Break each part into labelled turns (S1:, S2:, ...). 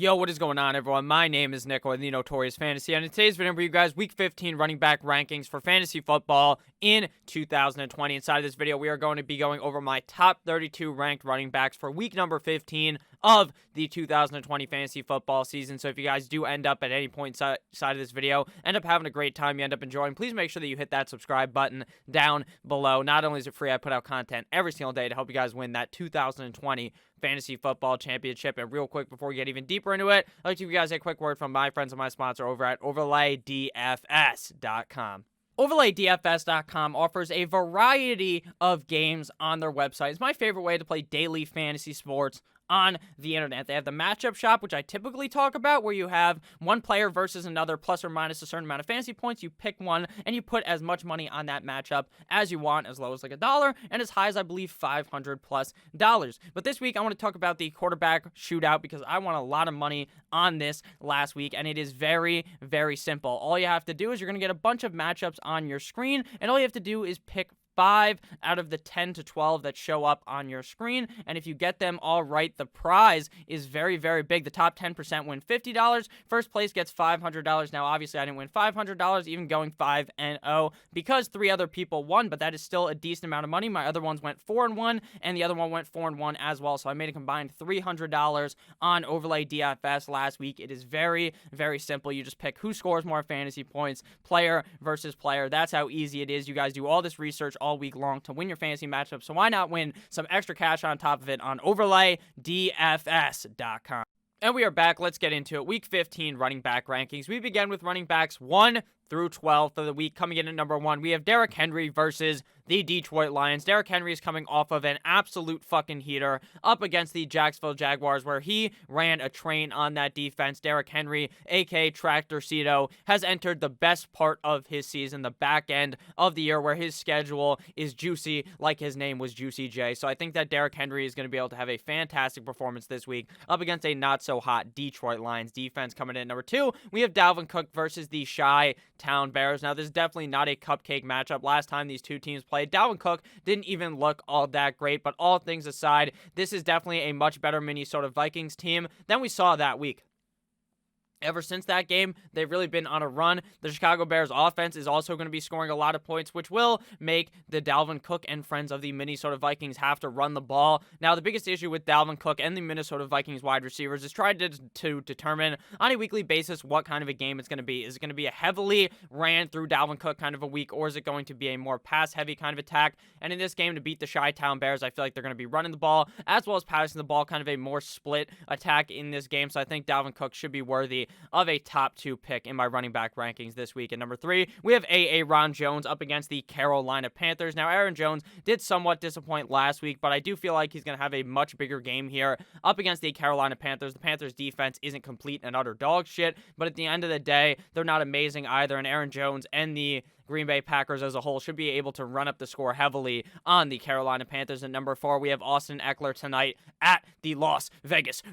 S1: Yo, what is going on, everyone? My name is Nick with the Notorious Fantasy, and in today's video for you guys, Week 15 running back rankings for fantasy football in 2020. Inside of this video, we are going to be going over my top 32 ranked running backs for week number 15 of the 2020 fantasy football season. So if you guys do end up at any point side of this video, end up having a great time, you end up enjoying, please make sure that you hit that subscribe button down below. Not only is it free, I put out content every single day to help you guys win that 2020 fantasy football championship. And real quick, before we get even deeper into it, I'd like to give you guys a quick word from my friends and my sponsor over at OverlayDFS.com. OverlayDFS.com offers a variety of games on their website. It's my favorite way to play daily fantasy sports on the internet. They have the matchup shop, which I typically talk about, where you have one player versus another, plus or minus a certain amount of fantasy points. You pick one, and you put as much money on that matchup as you want, as low as like $1, and as high as, I believe, $500+. But this week, I want to talk about the quarterback shootout, because I won a lot of money on this last week, and it is very, very simple. All you have to do is you're going to get a bunch of matchups on your screen, and all you have to do is pick 5 out of the 10 to 12 that show up on your screen, and if you get them all right, the prize is very, very big. The top 10% win $50. First place gets $500. Now, obviously, I didn't win $500, even going 5-0, because 3 other people won, but that is still a decent amount of money. My other ones went 4-1, and the other one went 4-1 as well, so I made a combined $300 on Overlay DFS last week. It is very, very simple. You just pick who scores more fantasy points, player versus player. That's how easy it is. You guys do all this research all week long to win your fantasy matchup, so why not win some extra cash on top of it on OverlayDFS.com. And we are back. Let's get into it. Week 15 running back rankings. We begin with running backs 1 through 12 for the week. Coming in at number 1, we have Derrick Henry versus the Detroit Lions. Derrick Henry is coming off of an absolute fucking heater up against the Jacksonville Jaguars, where he ran a train on that defense. Derrick Henry, aka Tractor Cito, has entered the best part of his season, the back end of the year, where his schedule is juicy, like his name was Juicy J. So I think that Derrick Henry is going to be able to have a fantastic performance this week up against a not-so-hot Detroit Lions defense. Coming in at number 2, we have Dalvin Cook versus the Chi-Town Bears. Now, this is definitely not a cupcake matchup. Last time these two teams played, Dalvin Cook didn't even look all that great, but all things aside, this is definitely a much better Minnesota Vikings team than we saw that week. Ever since that game, they've really been on a run. The Chicago Bears offense is also going to be scoring a lot of points, which will make the Dalvin Cook and friends of the Minnesota Vikings have to run the ball. Now, the biggest issue with Dalvin Cook and the Minnesota Vikings wide receivers is trying to determine on a weekly basis what kind of a game it's going to be. Is it going to be a heavily ran through Dalvin Cook kind of a week, or is it going to be a more pass-heavy kind of attack? And in this game, to beat the Chi-Town Bears, I feel like they're going to be running the ball as well as passing the ball, kind of a more split attack in this game. So I think Dalvin Cook should be worthy of a top 2 pick in my running back rankings this week. At number 3, we have Aaron Jones up against the Carolina Panthers. Now, Aaron Jones did somewhat disappoint last week, but I do feel like he's going to have a much bigger game here up against the Carolina Panthers. The Panthers defense isn't complete and utter dog shit, but at the end of the day, they're not amazing either, and Aaron Jones and the Green Bay Packers as a whole should be able to run up the score heavily on the Carolina Panthers. At number 4, we have Austin Ekeler tonight at the Las Vegas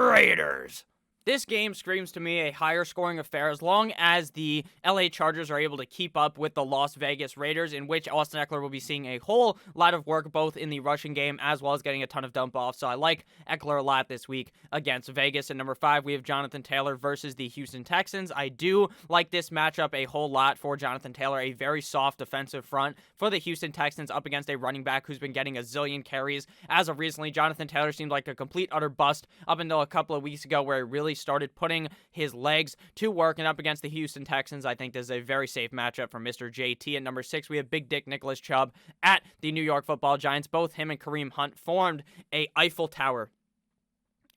S1: Raiders. This game screams to me a higher scoring affair as long as the LA Chargers are able to keep up with the Las Vegas Raiders, in which Austin Ekeler will be seeing a whole lot of work both in the rushing game as well as getting a ton of dump offs. So I like Ekeler a lot this week against Vegas. At number 5, we have Jonathan Taylor versus the Houston Texans. I do like this matchup a whole lot for Jonathan Taylor, a very soft defensive front for the Houston Texans up against a running back who's been getting a zillion carries. As of recently, Jonathan Taylor seemed like a complete utter bust up until a couple of weeks ago, where he really started putting his legs to work. And up against the Houston Texans, I think this is a very safe matchup for Mr. JT. At number 6, we have Big Dick Nicholas Chubb at the New York Football Giants. Both him and Kareem Hunt formed a Eiffel Tower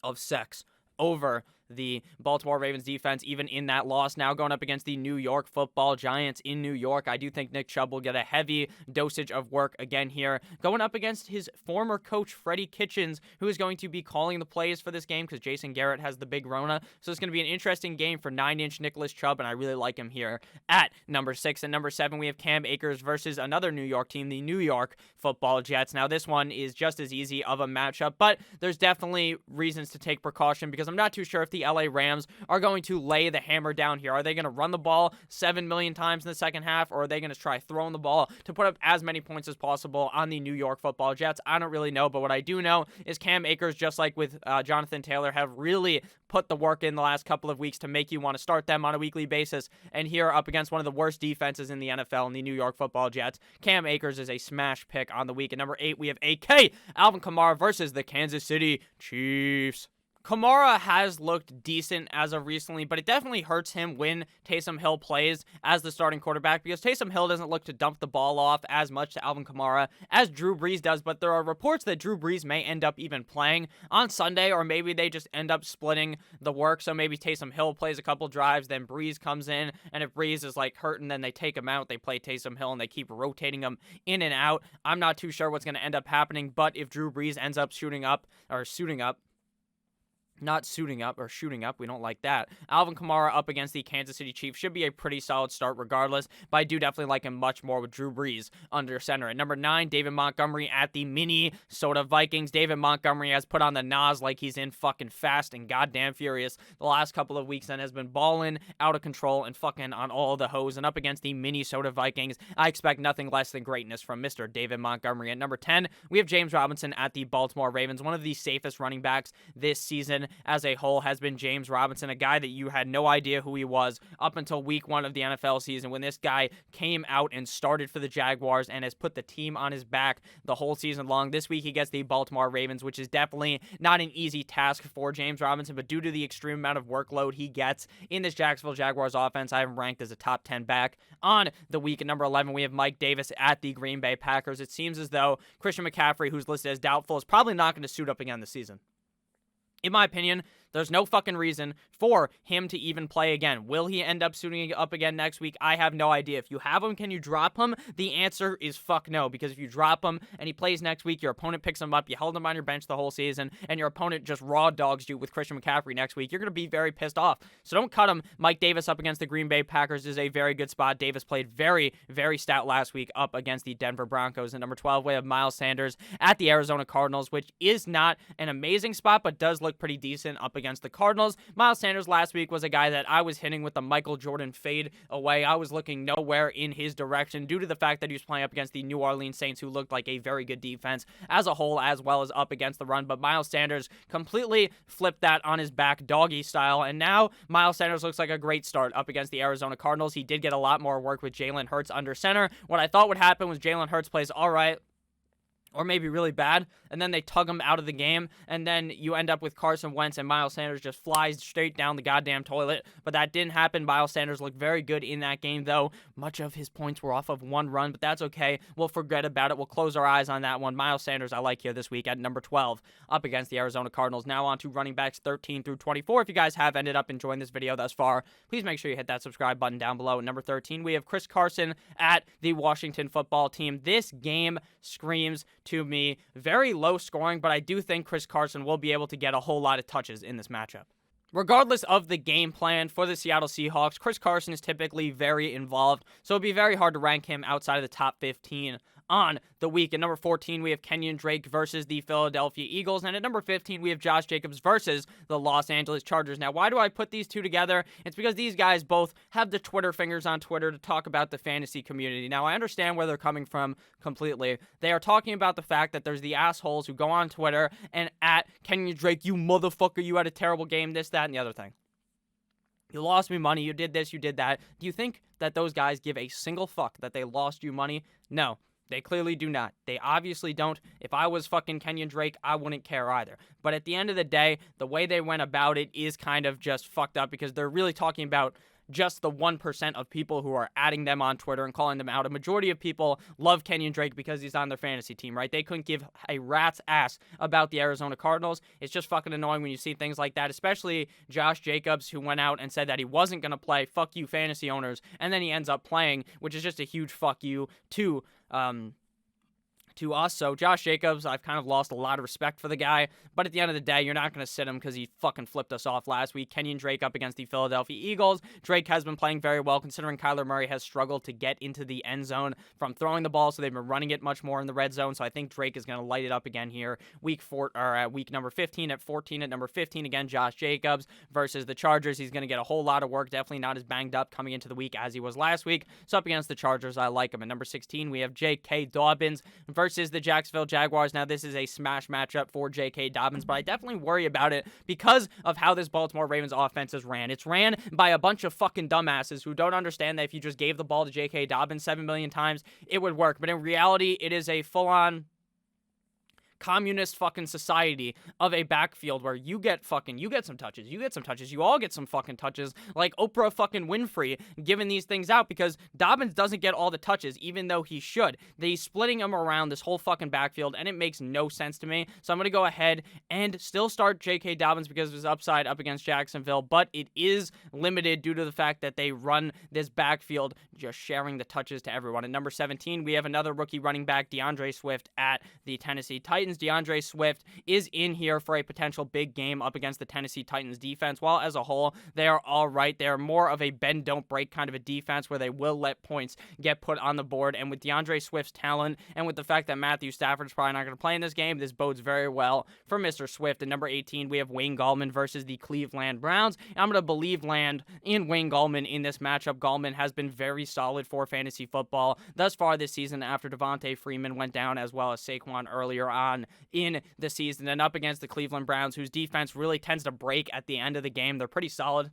S1: of sex over the Baltimore Ravens defense, even in that loss. Now going up against the New York Football Giants in New York, I do think Nick Chubb will get a heavy dosage of work again here, going up against his former coach, Freddie Kitchens, who is going to be calling the plays for this game because Jason Garrett has the big Rona. So it's going to be an interesting game for 9-inch Nicholas Chubb, and I really like him here at number 6. And number 7, we have Cam Akers versus another New York team, the New York Football Jets. Now, this one is just as easy of a matchup, but there's definitely reasons to take precaution because I'm not too sure if the LA Rams are going to lay the hammer down here. Are they going to run the ball 7 million times in the second half, or are they going to try throwing the ball to put up as many points as possible on the New York Football Jets? I don't really know, but what I do know is Cam Akers, just like with Jonathan Taylor, have really put the work in the last couple of weeks to make you want to start them on a weekly basis. And here, up against one of the worst defenses in the NFL, in the New York Football Jets, Cam Akers is a smash pick on the week. At number 8, we have AK Alvin Kamara versus the Kansas City Chiefs. Kamara has looked decent as of recently, but it definitely hurts him when Taysom Hill plays as the starting quarterback, because Taysom Hill doesn't look to dump the ball off as much to Alvin Kamara as Drew Brees does, but there are reports that Drew Brees may end up even playing on Sunday, or maybe they just end up splitting the work, so maybe Taysom Hill plays a couple drives, then Brees comes in, and if Brees is like hurting, then they take him out, they play Taysom Hill, and they keep rotating him in and out. I'm not too sure what's going to end up happening, but if Drew Brees ends up suiting up, we don't like that. Alvin Kamara up against the Kansas City Chiefs should be a pretty solid start regardless, but I do definitely like him much more with Drew Brees under center. At number 9, David Montgomery at the Minnesota Vikings. David Montgomery has put on the Nas like he's in fucking Fast and goddamn Furious the last couple of weeks and has been balling out of control and fucking on all the hose. And up against the Minnesota Vikings, I expect nothing less than greatness from Mr. David Montgomery. At number 10, we have James Robinson at the Baltimore Ravens. One of the safest running backs this season as a whole has been James Robinson, a guy that you had no idea who he was up until week 1 of the NFL season, when this guy came out and started for the Jaguars and has put the team on his back the whole season long. This week he gets the Baltimore Ravens, which is definitely not an easy task for James Robinson, but due to the extreme amount of workload he gets in this Jacksonville Jaguars offense, I have him ranked as a top 10 back on the week. At number 11, we have Mike Davis at the Green Bay Packers. It seems as though Christian McCaffrey, who's listed as doubtful, is probably not going to suit up again this season. In my opinion, there's no fucking reason for him to even play again. Will he end up suiting up again next week? I have no idea. If you have him, can you drop him? The answer is fuck no, because if you drop him and he plays next week, your opponent picks him up, you held him on your bench the whole season, and your opponent just raw dogs you with Christian McCaffrey next week, you're going to be very pissed off. So don't cut him. Mike Davis up against the Green Bay Packers is a very good spot. Davis played very, very stout last week up against the Denver Broncos. At number 12, we have Miles Sanders at the Arizona Cardinals, which is not an amazing spot, but does look pretty decent up against the Cardinals. Miles Sanders last week was a guy that I was hitting with the Michael Jordan fade away. I was looking nowhere in his direction due to the fact that he was playing up against the New Orleans Saints, who looked like a very good defense as a whole, as well as up against the run. But Miles Sanders completely flipped that on his back, doggy style, and now Miles Sanders looks like a great start up against the Arizona Cardinals. He did get a lot more work with Jalen Hurts under center. What I thought would happen was Jalen Hurts plays all right, or maybe really bad, and then they tug him out of the game, and then you end up with Carson Wentz, and Miles Sanders just flies straight down the goddamn toilet. But that didn't happen. Miles Sanders looked very good in that game, though. Much of his points were off of one run, but that's okay. We'll forget about it. We'll close our eyes on that one. Miles Sanders, I like here this week at number 12 up against the Arizona Cardinals. Now on to running backs 13 through 24. If you guys have ended up enjoying this video thus far, please make sure you hit that subscribe button down below. At number 13, we have Chris Carson at the Washington Football Team. This game screams to me very low scoring, but I do think Chris Carson will be able to get a whole lot of touches in this matchup. Regardless of the game plan for the Seattle Seahawks, Chris Carson is typically very involved, so it'd be very hard to rank him outside of the top 15 on the week. At number 14, we have Kenyon Drake versus the Philadelphia Eagles. And at number 15, we have Josh Jacobs versus the Los Angeles Chargers. Now, why do I put these two together? It's because these guys both have the Twitter fingers on Twitter to talk about the fantasy community. Now, I understand where they're coming from completely. They are talking about the fact that there's the assholes who go on Twitter and at Kenyon Drake, you motherfucker, you had a terrible game, this, that, and the other thing. You lost me money, you did this, you did that. Do you think that those guys give a single fuck that they lost you money? No. They clearly do not. They obviously don't. If I was fucking Kenyon Drake, I wouldn't care either. But at the end of the day, the way they went about it is kind of just fucked up, because they're really talking about just the 1% of people who are adding them on Twitter and calling them out. A majority of people love Kenyon Drake because he's on their fantasy team, right? They couldn't give a rat's ass about the Arizona Cardinals. It's just fucking annoying when you see things like that, especially Josh Jacobs, who went out and said that he wasn't going to play. Fuck you, fantasy owners. And then he ends up playing, which is just a huge fuck you to to us. So Josh Jacobs, I've kind of lost a lot of respect for the guy, but at the end of the day, you're not going to sit him because he fucking flipped us off last week. Kenyon Drake up against the Philadelphia Eagles. Drake has been playing very well considering Kyler Murray has struggled to get into the end zone from throwing the ball, so they've been running it much more in the red zone. So I think Drake is going to light it up again here. Week number 15 at 14 at number 15 again. Josh Jacobs versus the Chargers. He's going to get a whole lot of work. Definitely not as banged up coming into the week as he was last week. So up against the Chargers, I like him. At number 16, we have J.K. Dobbins versus the Jacksonville Jaguars. Now, this is a smash matchup for J.K. Dobbins, but I definitely worry about it because of how this Baltimore Ravens offense is ran. It's ran by a bunch of fucking dumbasses who don't understand that if you just gave the ball to J.K. Dobbins 7 million times, it would work. But in reality, it is a full-on communist fucking society of a backfield where you get some touches, you all get some fucking touches, like Oprah fucking Winfrey giving these things out, because Dobbins doesn't get all the touches, even though he should. They're splitting him around this whole fucking backfield, and it makes no sense to me. So I'm going to go ahead and still start J.K. Dobbins because of his upside up against Jacksonville, but it is limited due to the fact that they run this backfield just sharing the touches to everyone. At number 17, we have another rookie running back, DeAndre Swift, at the Tennessee Titans. DeAndre Swift is in here for a potential big game up against the Tennessee Titans defense. While as a whole, they are all right. They are more of a bend, don't break kind of a defense where they will let points get put on the board. And with DeAndre Swift's talent and with the fact that Matthew Stafford's probably not going to play in this game, this bodes very well for Mr. Swift. At number 18, we have Wayne Gallman versus the Cleveland Browns. I'm going to land in Wayne Gallman in this matchup. Gallman has been very solid for fantasy football thus far this season after Devontae Freeman went down, as well as Saquon earlier on in the season. And up against the Cleveland Browns, whose defense really tends to break at the end of the game. They're pretty solid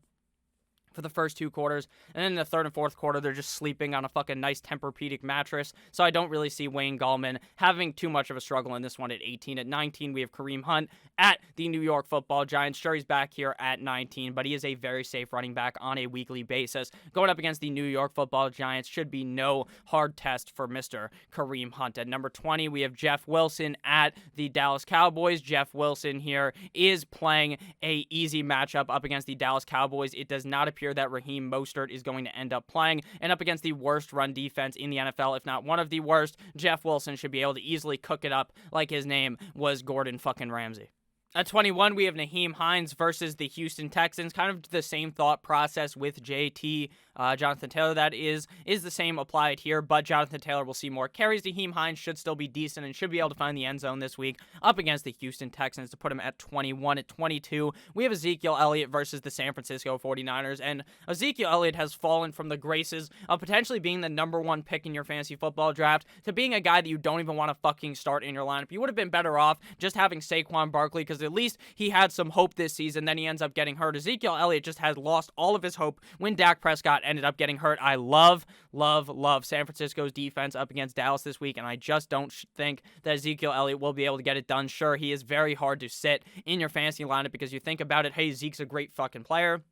S1: for the first two quarters, and then in the third and fourth quarter, they're just sleeping on a fucking nice Tempur-Pedic mattress. So I don't really see Wayne Gallman having too much of a struggle in this one at 18. At 19, we have Kareem Hunt at the New York Football Giants. Sure, he's back here at 19, but he is a very safe running back on a weekly basis. Going up against the New York Football Giants should be no hard test for Mr. Kareem Hunt. At number 20, we have Jeff Wilson at the Dallas Cowboys. Jeff Wilson here is playing a easy matchup up against the Dallas Cowboys. It does not appear that Raheem Mostert is going to end up playing, and up against the worst run defense in the NFL, if not one of the worst, Jeff Wilson should be able to easily cook it up like his name was Gordon fucking Ramsay. At 21, we have Nyheim Hines versus the Houston Texans. Kind of the same thought process with JT. Jonathan Taylor, that is the same applied here, but Jonathan Taylor will see more carries. Nyheim Hines should still be decent and should be able to find the end zone this week up against the Houston Texans to put him at 21. At 22, we have Ezekiel Elliott versus the San Francisco 49ers, and Ezekiel Elliott has fallen from the graces of potentially being the number one pick in your fantasy football draft to being a guy that you don't even want to fucking start in your lineup. You would have been better off just having Saquon Barkley, because at least he had some hope this season. Then he ends up getting hurt. Ezekiel Elliott just has lost all of his hope when Dak Prescott ended up getting hurt. I love San Francisco's defense up against Dallas this week, and I just don't think that Ezekiel Elliott will be able to get it done. Sure, he is very hard to sit in your fantasy lineup because you think about it, hey, Zeke's a great fucking player.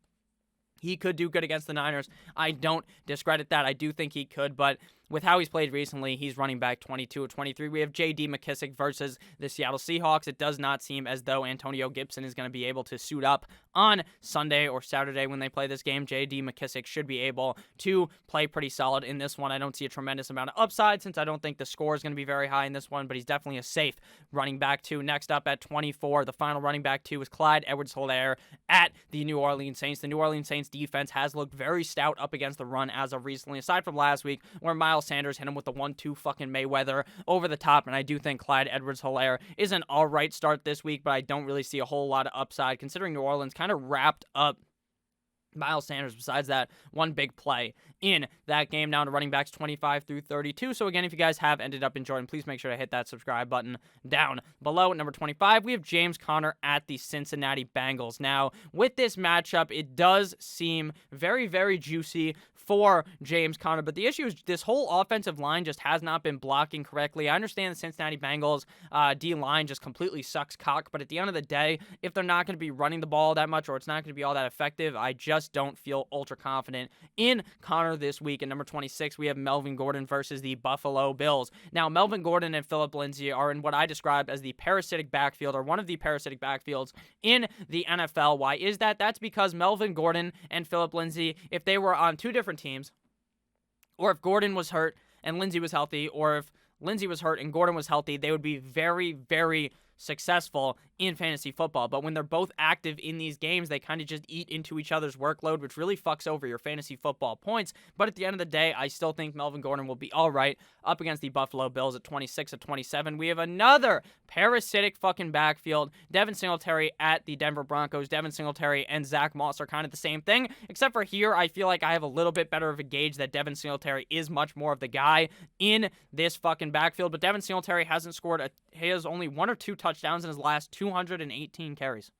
S1: He could do good against the Niners. I don't discredit that. I do think he could, but with how he's played recently, he's running back 22 or 23. We have J.D. McKissic versus the Seattle Seahawks. It does not seem as though Antonio Gibson is going to be able to suit up on Sunday or Saturday when they play this game. J.D. McKissic should be able to play pretty solid in this one. I don't see a tremendous amount of upside since I don't think the score is going to be very high in this one, but he's definitely a safe running back 2. Next up at 24, the final running back 2 is Clyde Edwards-Helaire at the New Orleans Saints. The New Orleans Saints defense has looked very stout up against the run as of recently, aside from last week where Miles Sanders hit him with the 1-2 fucking Mayweather over the top, and I do think Clyde Edwards-Helaire is an alright start this week, but I don't really see a whole lot of upside considering New Orleans kind of wrapped up Miles Sanders besides that one big play in that game. Down to running backs 25 through 32. So again, if you guys have ended up enjoying, please make sure to hit that subscribe button down below. At number 25, we have James Conner at the Cincinnati Bengals. Now, with this matchup, it does seem very, very juicy for James Conner, but the issue is this whole offensive line just has not been blocking correctly. I understand the Cincinnati Bengals D-line just completely sucks cock, but at the end of the day, if they're not going to be running the ball that much or it's not going to be all that effective, I just don't feel ultra confident in Conner this week. At number 26, we have Melvin Gordon versus the Buffalo Bills. Now, Melvin Gordon and Phillip Lindsay are in what I describe as the parasitic backfield, or one of the parasitic backfields in the NFL. Why is that? That's because Melvin Gordon and Phillip Lindsay, if they were on two different teams, or if Gordon was hurt and Lindsay was healthy, or if Lindsey was hurt and Gordon was healthy, they would be very, very successful in fantasy football. But when they're both active in these games, they kind of just eat into each other's workload, which really fucks over your fantasy football points. But at the end of the day, I still think Melvin Gordon will be all right up against the Buffalo Bills at 26-27. We have another parasitic fucking backfield. Devin Singletary at the Denver Broncos. Devin Singletary and Zach Moss are kind of the same thing, except for here, I feel like I have a little bit better of a gauge that Devin Singletary is much more of the guy in this fucking backfield. But Devin Singletary hasn't scored he has only 1 or 2 touchdowns in his last 218 carries.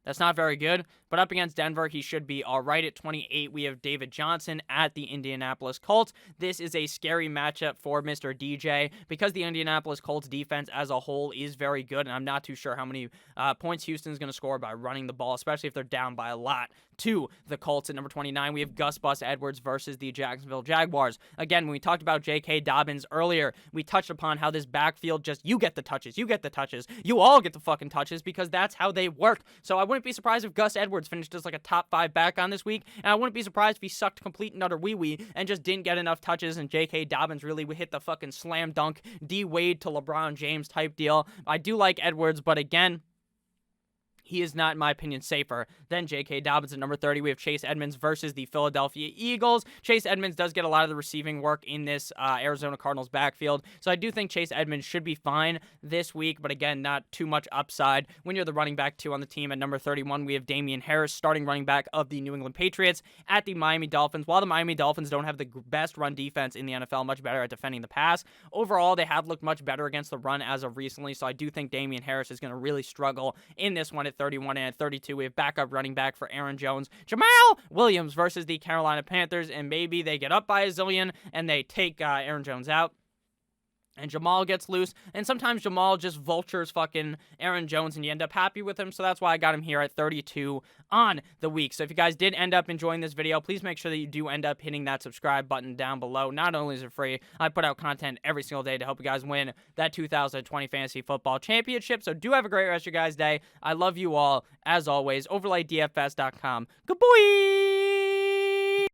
S1: That's not very good, but up against Denver, he should be all right. At 28, we have David Johnson at the Indianapolis Colts. This is a scary matchup for Mr. DJ because the Indianapolis Colts defense as a whole is very good, and I'm not too sure how many points Houston's going to score by running the ball, especially if they're down by a lot to the Colts. At number 29, we have Gus Bus Edwards versus the Jacksonville Jaguars. Again, when we talked about J.K. Dobbins earlier, we touched upon how this backfield just, you get the touches, you all get the fucking touches because that's how they work. So I wouldn't be surprised if Gus Edwards finished as like a top 5 back on this week, and I wouldn't be surprised if he sucked complete and utter wee-wee and just didn't get enough touches, and J.K. Dobbins really would hit the fucking slam dunk D-Wade to LeBron James type deal. I do like Edwards, but again, he is not, in my opinion, safer than J.K. Dobbins. At number 30, we have Chase Edmonds versus the Philadelphia Eagles. Chase Edmonds does get a lot of the receiving work in this Arizona Cardinals backfield, so I do think Chase Edmonds should be fine this week, but again, not too much upside when you're the running back 2 on the team. At number 31, we have Damian Harris, starting running back of the New England Patriots at the Miami Dolphins. While the Miami Dolphins don't have the best run defense in the NFL, much better at defending the pass, overall, they have looked much better against the run as of recently, so I do think Damian Harris is going to really struggle in this one. At 31 and at 32, we have backup running back for Aaron Jones, Jamal Williams versus the Carolina Panthers, and maybe they get up by a zillion and they take Aaron Jones out. And Jamal gets loose, and sometimes Jamal just vultures fucking Aaron Jones, and you end up happy with him, so that's why I got him here at 32 on the week. So if you guys did end up enjoying this video, please make sure that you do end up hitting that subscribe button down below. Not only is it free, I put out content every single day to help you guys win that 2020 Fantasy Football Championship, so do have a great rest of your guys' day. I love you all, as always. OverlayDFS.com. Good boy!